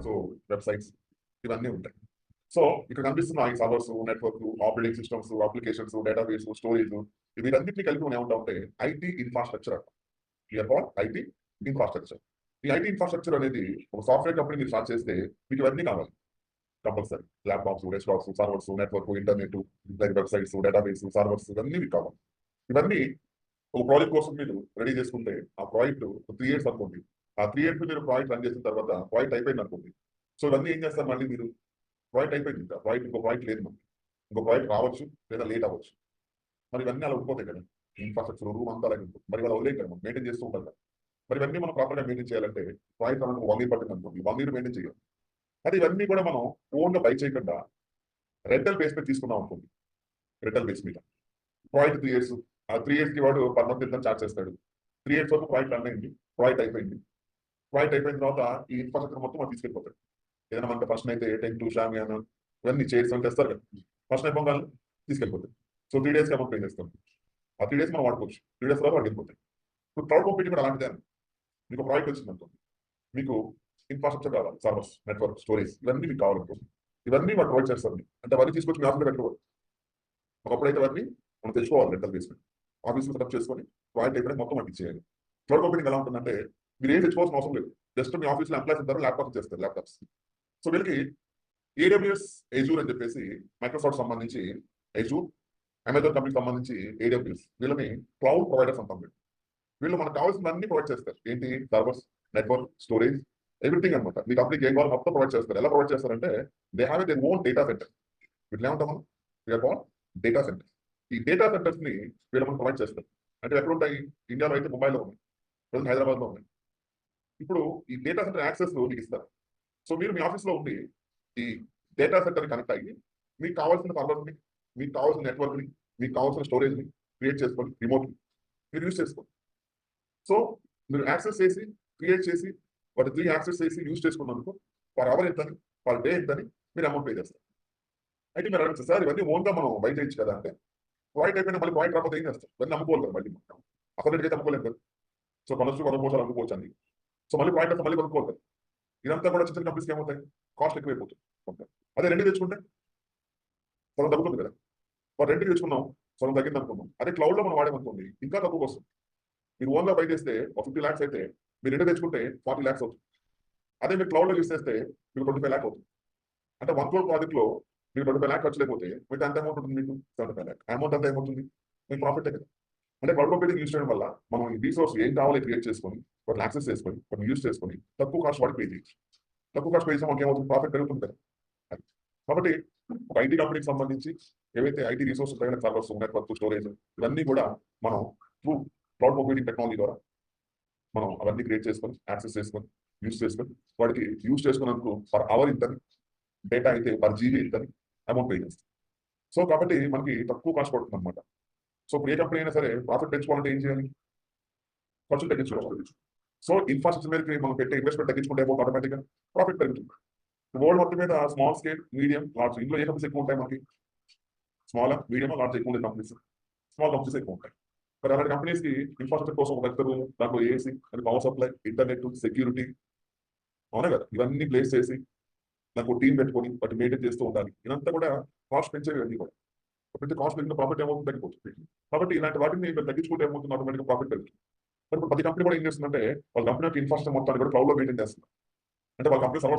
So websites ఇవన్నీ ఉంటాయి. So ఇక్కడ కనిపిస్తున్న ఈ servers, network, operating systems, applications, database, storage వీటన్నిటిని కలిపి మనం ఏమంటా ఉంటే ఐటీ ఇన్ఫ్రాస్ట్రక్చర్ అంటాం. IT infrastructure. ఈ ఐటీ ఇన్ఫ్రాస్ట్రక్చర్ అనేది ఒక సాఫ్ట్వేర్ కంపెనీ మీరు స్టార్ట్ చేస్తే మీకు ఇవన్నీ కావాలి compulsory. Laptops, desktops, servers, network, internet, like websites, database, servers ఇవన్నీ మీకు కావాలి. ఇవన్నీ ఒక ప్రాజెక్ట్ కోసం మీరు రెడీ చేసుకుంటే ఆ ప్రాజెక్ట్ 3 years అనుకోండి. ఆ 3 years మీరు ప్రాజెక్ట్ రన్ చేసిన తర్వాత ప్రాజెక్ట్ అయిపోయింది అనుకోండి. సో ఇవన్నీ ఏం చేస్తారు మళ్ళీ మీరు ప్రాజెక్ట్ అయిపోయింది, ఇంకా ప్రాజెక్ట్ ఇంకో ప్రాజెక్ట్ లేదు మనకి. ఇంకో ప్రాజెక్ట్ రావచ్చు లేదా లేట్ అవ్వచ్చు. మరి ఇవన్నీ అలా ఉండిపోతాయి కదా, ఇన్ఫ్రాస్ట్రక్చర్ రూమ్ అంతా అలాగే ఉంటుంది. మరి వాళ్ళు వదిలేదు కదా, మెయింటైన్ చేస్తూ ఉంటారు కదా. మరి ఇవన్నీ మనం ప్రాపర్గా మెయింటైన్ చేయాలంటే ప్రాజెక్ట్ మనకు 1 year పట్టింది అనుకోండి, 1 year మెయింటైన్ చేయాలి. అది ఇవన్నీ కూడా మనం ఓన్గా బై చేయకుండా రెంటల్ బేస్ మీద తీసుకున్నాం అనుకోండి. రెంటల్ బేస్ మీద ప్రాజెక్ట్ 3 years, ఆ 3 years కి వాడు పర్ మంత్ ఎంత చార్జ్ చేస్తాడు. 3 years వరకు ప్రాజెక్ట్ రన్ అయింది, ప్రాజెక్ట్ అయిపోయింది. ప్రాజెక్ట్ అయిపోయిన తర్వాత ఈ ఇన్ఫ్రాస్ట్రక్చర్ మొత్తం మనం తీసుకెళ్ళిపోతాడు. ఏదైనా మనకి ఫస్ట్ అయితే టెంట్, షామియానా ఇవన్నీ చైర్స్ అని తెస్తారు కదా, ఫస్ట్ అయిపోగానే తీసుకెళ్ళిపోతాడు. సో 3 days అమౌంట్ పే చేస్తాం. ఆ 3 days మనం వాడుకోవచ్చు. 3 days తర్వాత వాడికి వెళ్ళిపోతాయి. ఇప్పుడు క్లౌడ్ కంప్యూటింగ్ కూడా అలాంటిదే. మీకు ప్రాజెక్ట్ వచ్చింది అనుకోండి, మీకు ఇన్ఫ్రాస్ట్రక్చర్ కావాలి, సర్వర్స్, నెట్వర్క్, స్టోరేజ్ ఇవన్నీ మీకు కావాలనుకోండి. ఇవన్నీ వాడు ప్రొవైడ్ చేస్తారు. అంటే అవన్నీ తీసుకొచ్చి మీ ఆఫీస్లో పెట్టుకోవాలి. ఒకప్పుడైతే అవన్నీ మనం తెచ్చుకోవాలి రెంటల్ బేస్మెంట్, ఆఫీస్లో సెటప్ చేసుకొని ప్రాజెక్ట్ అయిపోయినా మొత్తం మనకి చేయాలి. క్లౌడ్ కంప్యూటింగ్ ఎలా ఉంటుందంటే మీరు ఏం తెచ్చుకోవాల్సిన అవసరం లేదు. జస్ట్ మీ ఆఫీస్లో ఎంప్లాయీస్ ఉంటారు, ల్యాప్టాప్ చేస్తారు, ల్యాప్టాప్స్. సో వీళ్ళకి AWS, Azure అని చెప్పేసి మైక్రోసాఫ్ట్ సంబంధించి Azure, అమెజాన్ కంపెనీకి సంబంధించి AWS, వీళ్ళని క్లౌడ్ ప్రొవైడర్స్ అంటాం. వీళ్ళు మనకు కావాల్సిన అన్ని ప్రొవైడ్ చేస్తారు. ఏంటి? సర్వర్స్, నెట్వర్క్, స్టోరేజ్, ఎవ్రీథింగ్ అనమాట. మీ కంపెనీకి ఏం కావాలి మొత్తం ప్రొవైడ్ చేస్తారు. ఎలా ప్రొవైడ్ చేస్తారంటే they have their own data center. వీళ్ళు ఏమంటాం మనం? We are called data centers. ఈ డేటా సెంటర్స్ ని వీళ్ళు మనకు ప్రొవైడ్ చేస్తారు. అంటే ఎక్కడ ఉంటాయి? ఇండియాలో అయితే ముంబైలో ఉన్నాయి, ప్రజెంట్ హైదరాబాద్లో ఉన్నాయి. ఇప్పుడు ఈ డేటా సెంటర్ యాక్సెస్ మీకు ఇస్తారు. సో మీరు మీ ఆఫీస్లో ఉండి ఈ డేటా సెంటర్ కనెక్ట్ అయ్యి మీకు కావాల్సిన సర్వర్ని, మీకు కావాల్సిన నెట్వర్క్ని, మీకు కావాల్సిన స్టోరేజ్ని క్రియేట్ చేసుకొని రిమోట్లీ మీరు యూజ్ చేసుకోండి. సో మీరు యాక్సెస్ చేసి క్రియేట్ చేసి వాటి 3 యాక్సెస్ చేసి యూజ్ చేసుకున్నందుకు పర్ అవర్ ఎంతని, పర్ డే ఎంతని మీరు అమౌంట్ పే చేస్తారు. అయితే మీరు అడగచ్చు, సార్ ఇవన్నీ ఓన్గా మనం బయట చేయొచ్చు కదా అంటే, ప్రాజెక్ట్ అయిపోయినా మళ్ళీ ప్రాజెక్ట్ రాకపోతే ఏం చేస్తారు? ఇవన్నీ అమ్ముకోవాలి కదా మళ్ళీ. అసలు అయితే అమ్ముకోలేదు కదా. సో కొనొచ్చు, కొనుక్కోవచ్చు, అమ్ముకోవచ్చు అండి. సో మళ్ళీ ప్రాజెక్ట్ వస్తే మళ్ళీ కొనుక్కోవాలి కదా. ఇదంతా కూడా చిన్న కంపెనీస్కి ఏమవుతాయి? కాస్ట్ ఎక్కువైపోతుంది. అదే రెండు తెచ్చుకుంటే సగం తగ్గుతుంది కదా. మరి రెండుకి తెచ్చుకున్నాం, సగం తగ్గింది అనుకున్నాం. అదే క్లౌడ్లో మనం వాడేమనుకోండి ఇంకా తక్కువ వస్తుంది. మీరు ఓన్గా బై చేస్తే ఒక 50 lakhs అయితే మీరు రెండు తెచ్చుకుంటే 40 lakhs అవుతుంది. అదే మీరు క్లౌడ్లో యూస్ చేస్తే మీకు 25 lakhs అవుతుంది. అంటే 1 crore ప్రాజెక్ట్లో మీకు 25 lakhs ఖర్చు లేకపోతే మీకు ఎంత అమౌంట్ ఉంటుంది? మీకు 75 lakhs. అమౌంట్ అంతా ఏమవుతుంది? మీకు ప్రాఫిట్ కదా. అంటే క్లౌడ్ కంప్యూటింగ్ యూస్ చేయడం వల్ల మనం ఈ రీసోర్స్ ఏం కావాలో క్రియేట్ చేసుకొని వాటిని యాక్సెస్ చేసుకొని వాటిని యూస్ చేసుకొని తక్కువ కాస్ట్ వాడికి పే చేయొచ్చు. తక్కువ కాస్ట్ పే చేస్తే మనకి ఏమవుతుంది? ప్రాఫిట్ పెరుగుతుంది కదా. కాబట్టి ఒక ఐటీ కంపెనీకి సంబంధించి ఏవైతే ఐటీ రిసోర్సెస్ తగిన సర్వర్స్, నెట్వర్క్, స్టోరేజ్ ఇవన్నీ కూడా మనం త్రూ క్లౌడ్ కంప్యూటింగ్ టెక్నాలజీ ద్వారా మనం అవన్నీ క్రియేట్ చేసుకొని యాక్సెస్ చేసుకొని యూస్ చేసుకొని వాటికి యూస్ చేసుకున్నందుకు పర్ అవర్ ఇంతని, డేటా అయితే పర్ జీబీ ఇంతని అమౌంట్ పే చేస్తాం. సో కాబట్టి మనకి తక్కువ కాస్ట్ పడుతుంది అనమాట. సో ఇప్పుడు ఏ కంపెనీ అయినా సరే ప్రాఫిట్ పెంచుకోవాలంటే ఏం చేయాలి? ఖర్చులు తగ్గించుకోవాలి. సో ఇన్ఫ్రాస్ట్రక్చర్ మీద మనం పెట్టే ఇన్వెస్ట్మెంట్ తగ్గించుకుంటే ఆటోమేటిక్గా ప్రాఫిట్ పెరుగుతుంది. వరల్డ్ మొత్తం మీద స్మాల్ స్కేల్, మీడియం, లార్జ్, ఇందులో ఏ కంపెనీస్ ఎక్కువ ఉంటాయి మనకి? స్మాల్, మీడియం, లార్జ్ ఎక్కువ ఉండే కంపెనీస్, స్మాల్ కంపెనీస్ ఎక్కువ ఉంటాయి. మరి అలాంటి కంపెనీస్కి ఇన్ఫ్రాస్ట్రక్చర్ కోసం ఒక పెద్ద రూమ్, దాంట్లో ఏసీ, అది పవర్ సప్లై, ఇంటర్నెట్, సెక్యూరిటీ, అవునా కదా, ఇవన్నీ ప్లేస్ చేసి నాకు టీం పెట్టుకొని వాటి మెయింటైన్ చేస్తూ ఉండాలి. ఇదంతా కూడా కాస్ట్ పెంచేవి. ఇవన్నీ కూడా ప్రతి కాస్ట్ పెరిగిన ప్రాఫిట్ ఏమవుతుంది? తగ్గిపోతుంది. కాబట్టి ఇలాంటి వాటిని మీరు తగ్గించుకుంటే ఏమవుతుంది? ఆటోమేటిక్గా ప్రాఫిట్ పెరుగుతుంది. మరి ఇప్పుడు ప్రతి కంపెనీ కూడా ఏం చేస్తుందంటే వాళ్ళ కంపెనీ ఇన్ఫ్రాస్ట్రక్చర్ మొత్తాన్ని కూడా క్లౌడ్లో మెయింటైన్ చేస్తుంది. అంటే వాళ్ళ కంపెనీ సర్వర్స్